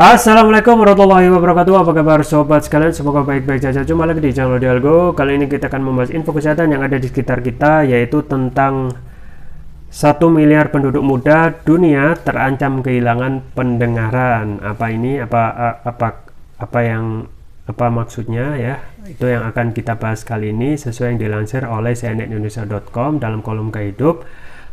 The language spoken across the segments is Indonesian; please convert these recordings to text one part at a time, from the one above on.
Assalamualaikum warahmatullahi wabarakatuh. Apa kabar sobat sekalian? Semoga baik-baik saja. Jumpa lagi di channel Dialgo. Kali ini kita akan membahas info kesehatan yang ada di sekitar kita, yaitu tentang 1 miliar penduduk muda dunia terancam kehilangan pendengaran. Apa ini? Apa maksudnya ya? Itu yang akan kita bahas kali ini sesuai yang dilansir oleh cnnindonesia.com dalam kolom kehidup.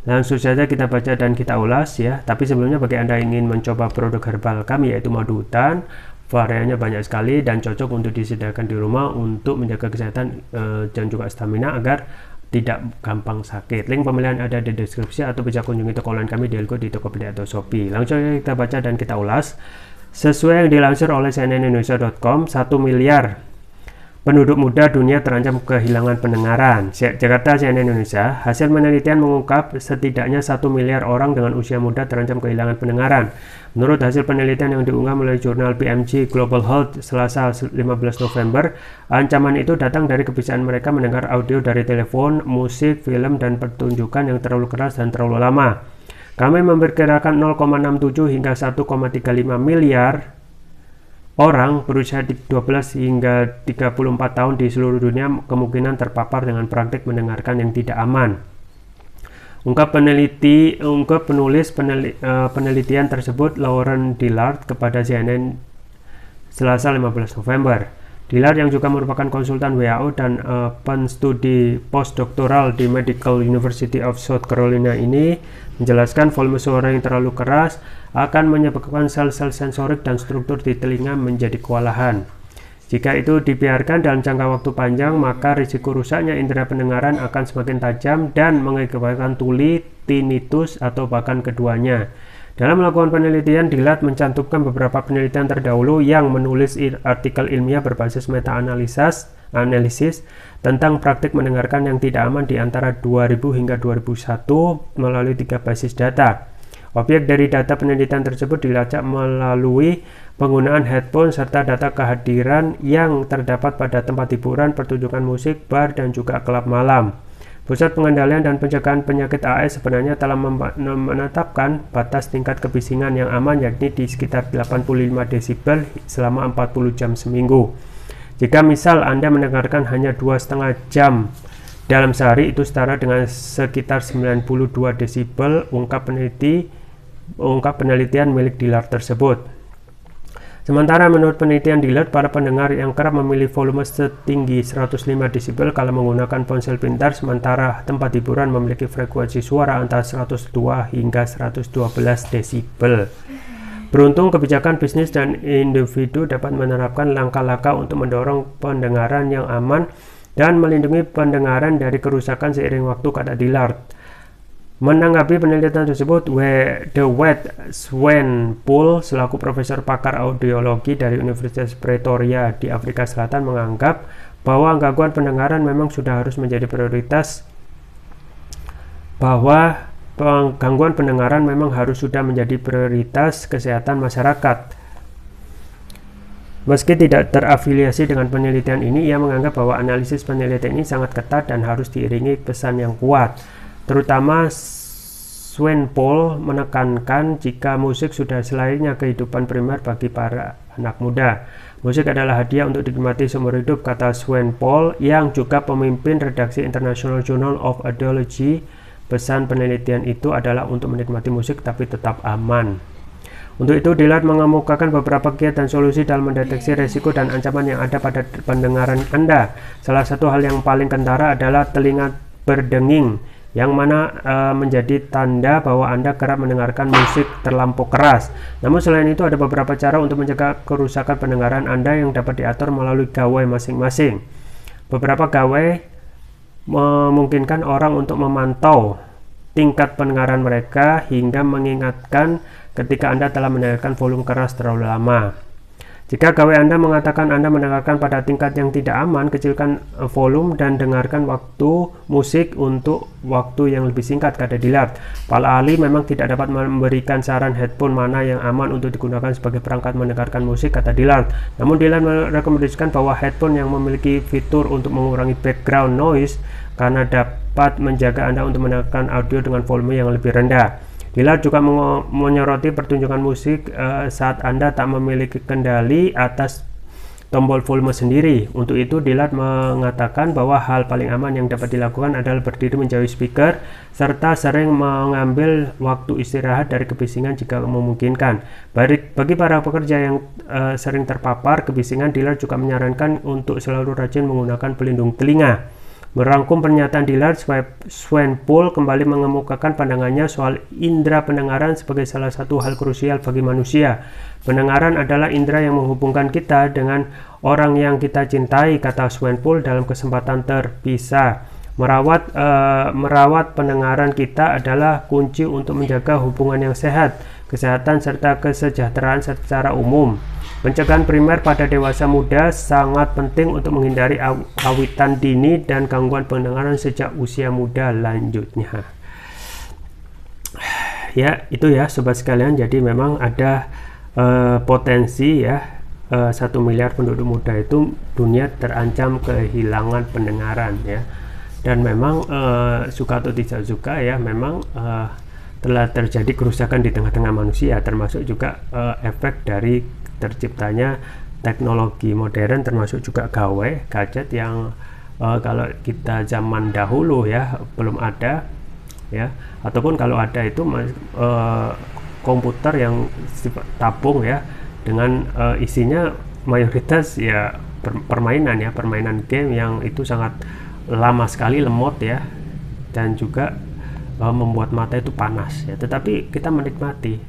Langsung saja kita baca dan kita ulas ya. Tapi sebelumnya bagi Anda yang ingin mencoba produk herbal kami yaitu madu hutan, variannya banyak sekali dan cocok untuk disediakan di rumah untuk menjaga kesehatan dan juga stamina agar tidak gampang sakit. Link pembelian ada di deskripsi atau bisa kunjungi toko online kami Dialgo di Tokopedia atau Shopee. Langsung saja kita baca dan kita ulas. Sesuai yang dilansir oleh cnnindonesia.com, 1 miliar penduduk muda dunia terancam kehilangan pendengaran. Jakarta, CNN Indonesia. Hasil penelitian mengungkap setidaknya 1 miliar orang dengan usia muda terancam kehilangan pendengaran. Menurut hasil penelitian yang diunggah melalui jurnal PMG Global Health Selasa 15 November, ancaman itu datang dari kebiasaan mereka mendengar audio dari telepon, musik, film, dan pertunjukan yang terlalu keras dan terlalu lama. Kami memperkirakan 0,67 hingga 1,35 miliar orang berusia 12 hingga 34 tahun di seluruh dunia kemungkinan terpapar dengan praktik mendengarkan yang tidak aman. Ungkap penulis penelitian tersebut Lauren Dillard kepada CNN Selasa 15 November. Dillard yang juga merupakan konsultan WHO dan penstudi postdoktoral di Medical University of South Carolina ini menjelaskan volume suara yang terlalu keras akan menyebabkan sel-sel sensorik dan struktur di telinga menjadi kewalahan. Jika itu dibiarkan dalam jangka waktu panjang, maka risiko rusaknya indera pendengaran akan semakin tajam dan mengakibatkan tuli, tinnitus, atau bahkan keduanya. Dalam melakukan penelitian, Dillard mencantumkan beberapa penelitian terdahulu yang menulis artikel ilmiah berbasis meta-analisis tentang praktik mendengarkan yang tidak aman di antara 2000 hingga 2001 melalui 3 basis data. Objek dari data penelitian tersebut dilacak melalui penggunaan headphone serta data kehadiran yang terdapat pada tempat hiburan, pertunjukan musik, bar, dan juga klub malam. Pusat Pengendalian dan Pencegahan Penyakit AS sebenarnya telah menetapkan batas tingkat kebisingan yang aman yakni di sekitar 85 desibel selama 40 jam seminggu. Jika misal Anda mendengarkan hanya 2,5 jam dalam sehari, itu setara dengan sekitar 92 desibel, ungkap penelitian milik Dillard tersebut. Sementara menurut penelitian Dillard, para pendengar yang kerap memilih volume setinggi 105 desibel kalau menggunakan ponsel pintar, sementara tempat hiburan memiliki frekuensi suara antara 102 hingga 112 desibel. Beruntung, kebijakan bisnis dan individu dapat menerapkan langkah-langkah untuk mendorong pendengaran yang aman dan melindungi pendengaran dari kerusakan seiring waktu, kata Dillard. Menanggapi penelitian tersebut, The Wet Swanepoel selaku profesor pakar audiologi dari Universitas Pretoria di Afrika Selatan menganggap bahwa gangguan pendengaran memang sudah harus menjadi prioritas kesehatan masyarakat. Meski tidak terafiliasi dengan penelitian ini, ia menganggap bahwa analisis penelitian ini sangat ketat dan harus diiringi pesan yang kuat. Terutama Swanepoel menekankan jika musik sudah selayaknya kehidupan primer bagi para anak muda. Musik adalah hadiah untuk dinikmati seumur hidup, kata Swanepoel yang juga pemimpin redaksi International Journal of Audiology. Pesan penelitian itu adalah untuk menikmati musik tapi tetap aman. Untuk itu, Dillard mengemukakan beberapa kiat dan solusi dalam mendeteksi resiko dan ancaman yang ada pada pendengaran Anda. Salah satu hal yang paling kentara adalah telinga berdenging, yang mana menjadi tanda bahwa Anda kerap mendengarkan musik terlampau keras. Namun selain itu ada beberapa cara untuk mencegah kerusakan pendengaran Anda yang dapat diatur melalui gawai masing-masing. Beberapa gawai memungkinkan orang untuk memantau tingkat pendengaran mereka hingga mengingatkan ketika Anda telah mendengarkan volume keras terlalu lama. Jika gawai Anda mengatakan Anda mendengarkan pada tingkat yang tidak aman, kecilkan volume dan dengarkan waktu musik untuk waktu yang lebih singkat, kata Dillard. Para ahli memang tidak dapat memberikan saran headphone mana yang aman untuk digunakan sebagai perangkat mendengarkan musik, kata Dillard. Namun Dillard merekomendasikan bahwa headphone yang memiliki fitur untuk mengurangi background noise karena dapat menjaga Anda untuk mendengarkan audio dengan volume yang lebih rendah. Dillard juga menyoroti pertunjukan musik saat Anda tak memiliki kendali atas tombol volume sendiri. Untuk itu, Dillard mengatakan bahwa hal paling aman yang dapat dilakukan adalah berdiri menjauhi speaker, serta sering mengambil waktu istirahat dari kebisingan jika memungkinkan. Bagi para pekerja yang sering terpapar kebisingan, Dillard juga menyarankan untuk selalu rajin menggunakan pelindung telinga. Merangkum pernyataan Dillard, Swanepoel kembali mengemukakan pandangannya soal indera pendengaran sebagai salah satu hal krusial bagi manusia. Pendengaran adalah indera yang menghubungkan kita dengan orang yang kita cintai, kata Swanepoel dalam kesempatan terpisah. Merawat pendengaran kita adalah kunci untuk menjaga hubungan yang sehat, kesehatan, serta kesejahteraan secara umum. Pencegahan primer pada dewasa muda sangat penting untuk menghindari awitan dini dan gangguan pendengaran sejak usia muda lanjutnya. Ya, itu ya sobat sekalian, jadi memang ada potensi ya 1 miliar penduduk muda itu dunia terancam kehilangan pendengaran ya. Dan memang suka atau tidak suka ya, memang telah terjadi kerusakan di tengah-tengah manusia, termasuk juga efek dari terciptanya teknologi modern, termasuk juga gadget yang kalau kita zaman dahulu ya belum ada ya, ataupun kalau ada itu komputer yang tabung ya, dengan isinya mayoritas ya permainan game yang itu sangat lama sekali, lemot ya, dan juga membuat mata itu panas ya, tetapi kita menikmati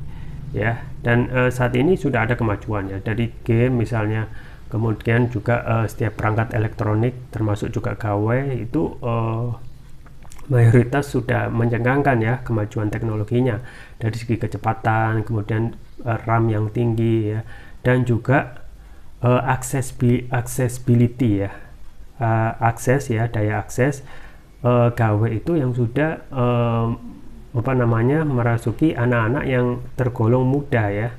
ya. Dan saat ini sudah ada kemajuan ya, dari game misalnya, kemudian juga setiap perangkat elektronik termasuk juga gawai itu mayoritas sudah mencengangkan ya kemajuan teknologinya dari segi kecepatan, kemudian RAM yang tinggi ya, dan juga accessibility ya, daya akses gawai itu yang sudah merasuki anak-anak yang tergolong muda ya,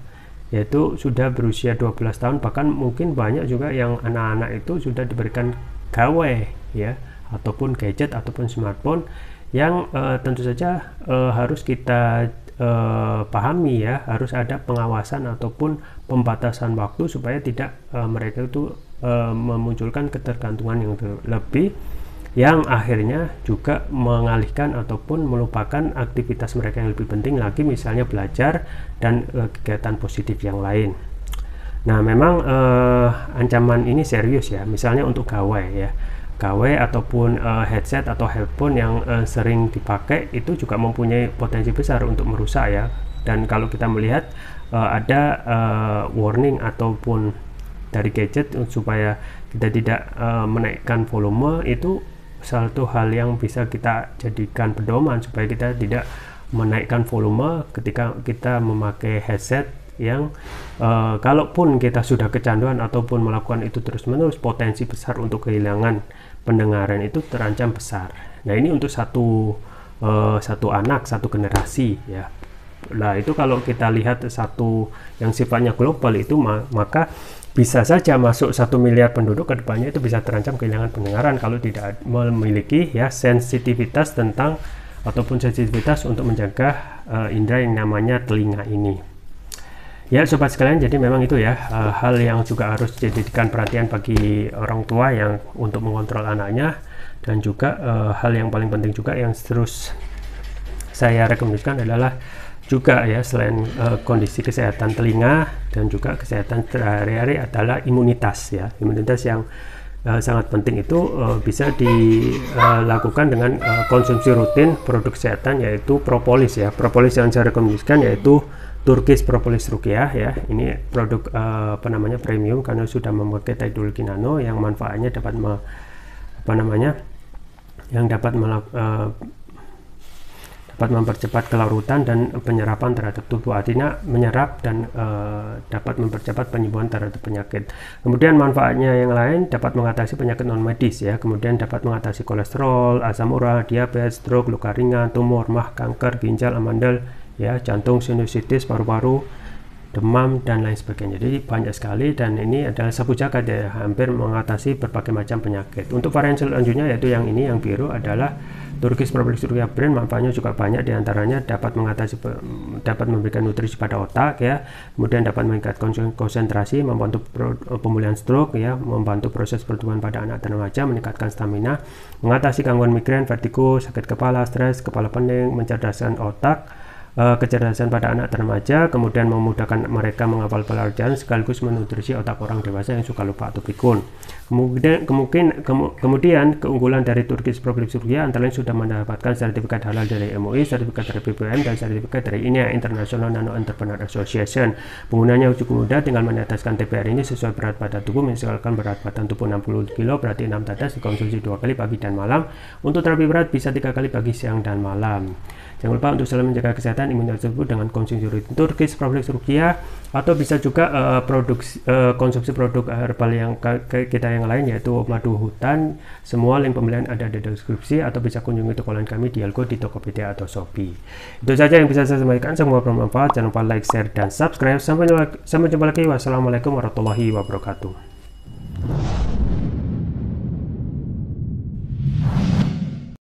yaitu sudah berusia 12 tahun, bahkan mungkin banyak juga yang anak-anak itu sudah diberikan gawai ya, ataupun gadget ataupun smartphone yang tentu saja harus kita pahami ya, harus ada pengawasan ataupun pembatasan waktu supaya tidak mereka itu memunculkan ketergantungan yang lebih, yang akhirnya juga mengalihkan ataupun melupakan aktivitas mereka yang lebih penting lagi, misalnya belajar dan kegiatan positif yang lain. Nah, memang ancaman ini serius ya, misalnya untuk gawai ya, gawai ataupun headset atau headphone yang sering dipakai itu juga mempunyai potensi besar untuk merusak ya. Dan kalau kita melihat ada warning ataupun dari gadget supaya kita tidak menaikkan volume, itu satu hal yang bisa kita jadikan pedoman supaya kita tidak menaikkan volume ketika kita memakai headset yang kalaupun kita sudah kecanduan ataupun melakukan itu terus-menerus, potensi besar untuk kehilangan pendengaran itu terancam besar. Nah, ini untuk satu anak, satu generasi ya. Nah, itu kalau kita lihat satu yang sifatnya global itu maka bisa saja masuk 1 miliar penduduk ke depannya itu bisa terancam kehilangan pendengaran kalau tidak memiliki ya sensitivitas tentang ataupun sensitivitas untuk menjaga indera yang namanya telinga ini. Ya sobat sekalian, jadi memang itu ya hal yang juga harus dijadikan perhatian bagi orang tua yang untuk mengontrol anaknya, dan juga hal yang paling penting juga yang terus saya rekomendasikan adalah juga ya, selain kondisi kesehatan telinga dan juga kesehatan sehari-hari adalah imunitas ya. Imunitas yang sangat penting itu bisa dilakukan dengan konsumsi rutin produk kesehatan, yaitu propolis ya. Propolis yang saya rekomendasikan yaitu Turkish Propolis Ruqyah ya. Ini produk premium karena sudah memakai teknologi nano yang manfaatnya dapat dapat mempercepat kelarutan dan penyerapan terhadap tubuh, artinya menyerap dan dapat mempercepat penyembuhan terhadap penyakit. Kemudian manfaatnya yang lain dapat mengatasi penyakit non medis ya, kemudian dapat mengatasi kolesterol, asam urat, diabetes, stroke, luka ringan, tumor, mah, kanker, ginjal, amandel ya, jantung, sinusitis, paru-paru, demam dan lain sebagainya. Jadi banyak sekali, dan ini adalah sapu jagat ya, hampir mengatasi berbagai macam penyakit. Untuk varian selanjutnya yaitu yang ini, yang biru, adalah Turkish Probiotics Rukia Brand. Manfaatnya juga banyak, diantaranya dapat memberikan nutrisi pada otak ya, kemudian dapat meningkatkan konsentrasi, membantu pemulihan stroke ya, membantu proses pertumbuhan pada anak dan remaja, meningkatkan stamina, mengatasi gangguan migrain, vertigo, sakit kepala, stres, kepala pening, mencerdaskan otak, kecerdasan pada anak dan remaja, kemudian memudahkan mereka menghafal pelajaran sekaligus menutrisi otak orang dewasa yang suka lupa atau pikun. Kemudian keunggulan dari Turkish Probiotics Rukia antara lain sudah mendapatkan sertifikat halal dari MUI, sertifikat dari BPOM, dan sertifikat dari INEA, International Nano Entrepreneur Association. Penggunanya cukup mudah, tinggal meneteskan TPR ini sesuai berat badan tubuh. Misalkan berat badan tubuh 60 kg, berarti 6 tetes, dikonsumsi 2 kali pagi dan malam. Untuk terapi berat bisa 3 kali pagi, siang, dan malam. Jangan lupa untuk selalu menjaga kesehatan imunitas tubuh dengan konsumsi rutin Turkish Probiotics Rukia, atau bisa juga konsumsi produk herbal yang kita yang lain, yaitu madu hutan. Semua link pembelian ada di deskripsi, atau bisa kunjungi toko online kami di Algo, di Tokopedia, atau Shopee. Itu saja yang bisa saya sampaikan, semoga bermanfaat. Jangan lupa like, share, dan subscribe. Sampai jumpa lagi. Wassalamualaikum warahmatullahi wabarakatuh.